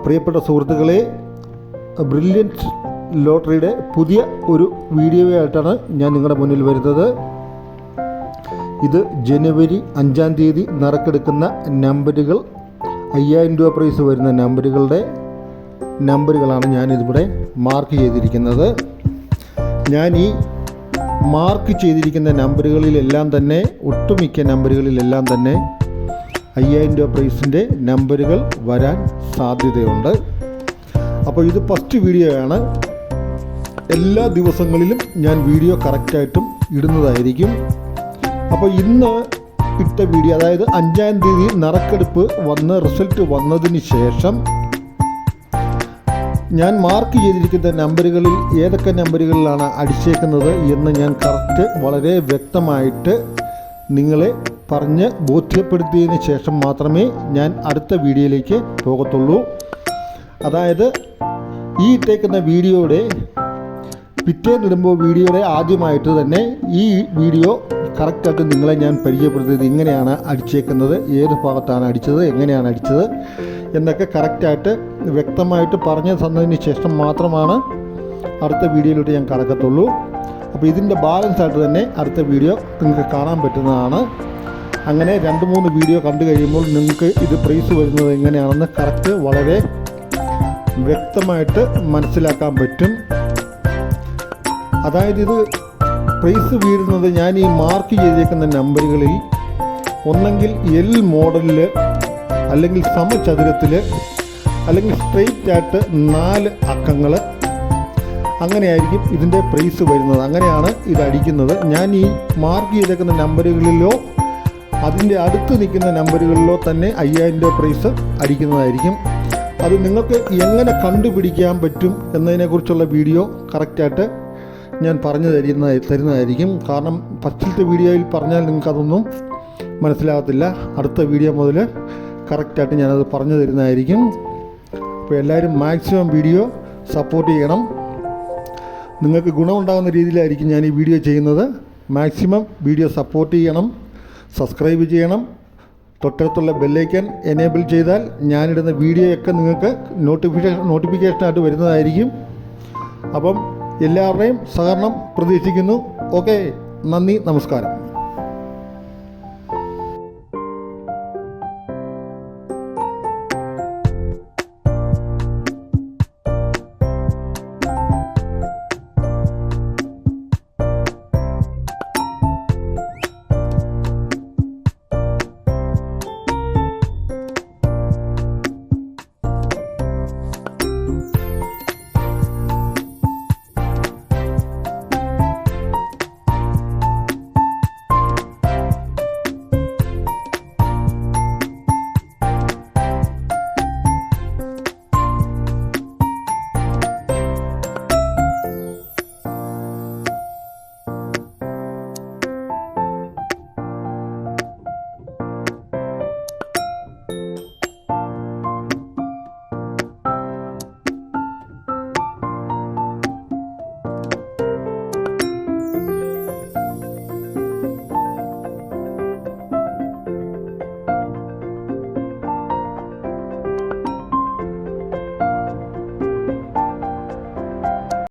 പ്രിയപ്പെട്ട സുഹൃത്തുക്കളെ, ബ്രില്യൻറ്റ് ലോട്ടറിയുടെ പുതിയ ഒരു വീഡിയോയായിട്ടാണ് ഞാൻ നിങ്ങളുടെ മുന്നിൽ വരുന്നത്. ഇത് ജനുവരി 5-ാം തീയതി നറുക്കെടുക്കുന്ന നമ്പറുകൾ, 5000 രൂപ പ്രൈസ് വരുന്ന നമ്പറുകളാണ് ഞാനിതിവിടെ മാർക്ക് ചെയ്തിരിക്കുന്നത്. ഞാൻ ഈ മാർക്ക് ചെയ്തിരിക്കുന്ന നമ്പറുകളിലെല്ലാം തന്നെ, ഒട്ടുമിക്ക നമ്പറുകളിലെല്ലാം തന്നെ 5000 രൂപ പ്രൈസിൻ്റെ നമ്പറുകൾ വരാൻ സാധ്യതയുണ്ട്. അപ്പോൾ ഇത് ഫസ്റ്റ് വീഡിയോ ആണ്. എല്ലാ ദിവസങ്ങളിലും ഞാൻ വീഡിയോ കറക്റ്റായിട്ടും ഇടുന്നതായിരിക്കും. അപ്പോൾ ഇന്ന് ഇട്ട വീഡിയോ, അതായത് 5-ാം തീയതി നറുക്കെടുപ്പ് റിസൾട്ട് വന്നതിന് ശേഷം ഞാൻ മാർക്ക് ചെയ്തിരിക്കുന്ന നമ്പറുകളിൽ ഏതൊക്കെ നമ്പറുകളിലാണ് അടിച്ചേക്കുന്നത് എന്ന് ഞാൻ വളരെ വ്യക്തമായിട്ട് നിങ്ങളെ പറഞ്ഞ് ബോധ്യപ്പെടുത്തിയതിന് ശേഷം മാത്രമേ ഞാൻ അടുത്ത വീഡിയോയിലേക്ക് പോകത്തുള്ളൂ. അതായത് ഈ ഇട്ടേക്കുന്ന വീഡിയോയുടെ പിറ്റേന്നിടുമ്പോൾ വീഡിയോയുടെ ആദ്യമായിട്ട് തന്നെ ഈ വീഡിയോ കറക്റ്റായിട്ട് നിങ്ങളെ ഞാൻ പരിചയപ്പെടുത്തിയത്, ഇങ്ങനെയാണ് അടിച്ചേക്കുന്നത്, ഏത് ഭാഗത്താണ് അടിച്ചത്, എങ്ങനെയാണ് അടിച്ചത് എന്നൊക്കെ കറക്റ്റായിട്ട് വ്യക്തമായിട്ട് പറഞ്ഞു തന്നതിന് ശേഷം മാത്രമാണ് അടുത്ത വീഡിയോയിലോട്ട് ഞാൻ കടക്കത്തുള്ളൂ. അപ്പോൾ ഇതിൻ്റെ ബാലൻസ് ആയിട്ട് തന്നെ അടുത്ത വീഡിയോ നിങ്ങൾക്ക് കാണാൻ പറ്റുന്നതാണ്. അങ്ങനെ 2-3 വീഡിയോ കണ്ടു കഴിയുമ്പോൾ നിങ്ങൾക്ക് ഇത് പ്രൈസ് വരുന്നത് എങ്ങനെയാണെന്ന് കറക്റ്റ് വളരെ വ്യക്തമായിട്ട് മനസ്സിലാക്കാൻ പറ്റും. അതായത് ഇത് പ്രൈസ് വീഴുന്നത് ഞാൻ ഈ മാർക്ക് ചെയ്തേക്കുന്ന നമ്പറുകളിൽ ഒന്നെങ്കിൽ എൽ മോഡലിൽ, അല്ലെങ്കിൽ സമചതുരത്തിൽ, അല്ലെങ്കിൽ സ്ട്രെയിറ്റ് ആയിട്ട് 4 അക്കങ്ങൾ, അങ്ങനെയായിരിക്കും ഇതിൻ്റെ പ്രൈസ് വരുന്നത്. അങ്ങനെയാണ് ഇത് അടിക്കുന്നത്. ഞാൻ ഈ മാർക്ക് ചെയ്തേക്കുന്ന നമ്പറുകളിലോ അതിൻ്റെ അടുത്ത് നിൽക്കുന്ന നമ്പറുകളിലോ തന്നെ 5000 രൂപ പ്രൈസ് അടിക്കുന്നതായിരിക്കും. അത് നിങ്ങൾക്ക് എങ്ങനെ കണ്ടുപിടിക്കാൻ പറ്റും എന്നതിനെക്കുറിച്ചുള്ള വീഡിയോ കറക്റ്റായിട്ട് ഞാൻ പറഞ്ഞു തരുന്നതായിരിക്കും. കാരണം ഫസ്റ്റിലത്തെ വീഡിയോയിൽ പറഞ്ഞാൽ നിങ്ങൾക്കതൊന്നും മനസ്സിലാകത്തില്ല. അടുത്ത വീഡിയോ മുതൽ കറക്റ്റായിട്ട് ഞാനത് പറഞ്ഞു തരുന്നതായിരിക്കും. അപ്പോൾ എല്ലാവരും മാക്സിമം വീഡിയോ സപ്പോർട്ട് ചെയ്യണം. നിങ്ങൾക്ക് ഗുണമുണ്ടാകുന്ന രീതിയിലായിരിക്കും ഞാൻ ഈ വീഡിയോ ചെയ്യുന്നത്. മാക്സിമം വീഡിയോ സപ്പോർട്ട് ചെയ്യണം, സബ്സ്ക്രൈബ് ചെയ്യണം, തൊട്ടടുത്തുള്ള ബെല്ലൈക്കൻ എനേബിൾ ചെയ്താൽ ഞാനിടുന്ന വീഡിയോയൊക്കെ നിങ്ങൾക്ക് നോട്ടിഫിക്കേഷനായിട്ട് വരുന്നതായിരിക്കും. അപ്പം എല്ലാവരുടെയും സഹകരണം പ്രതീക്ഷിക്കുന്നു. ഓക്കെ, നന്ദി, നമസ്കാരം.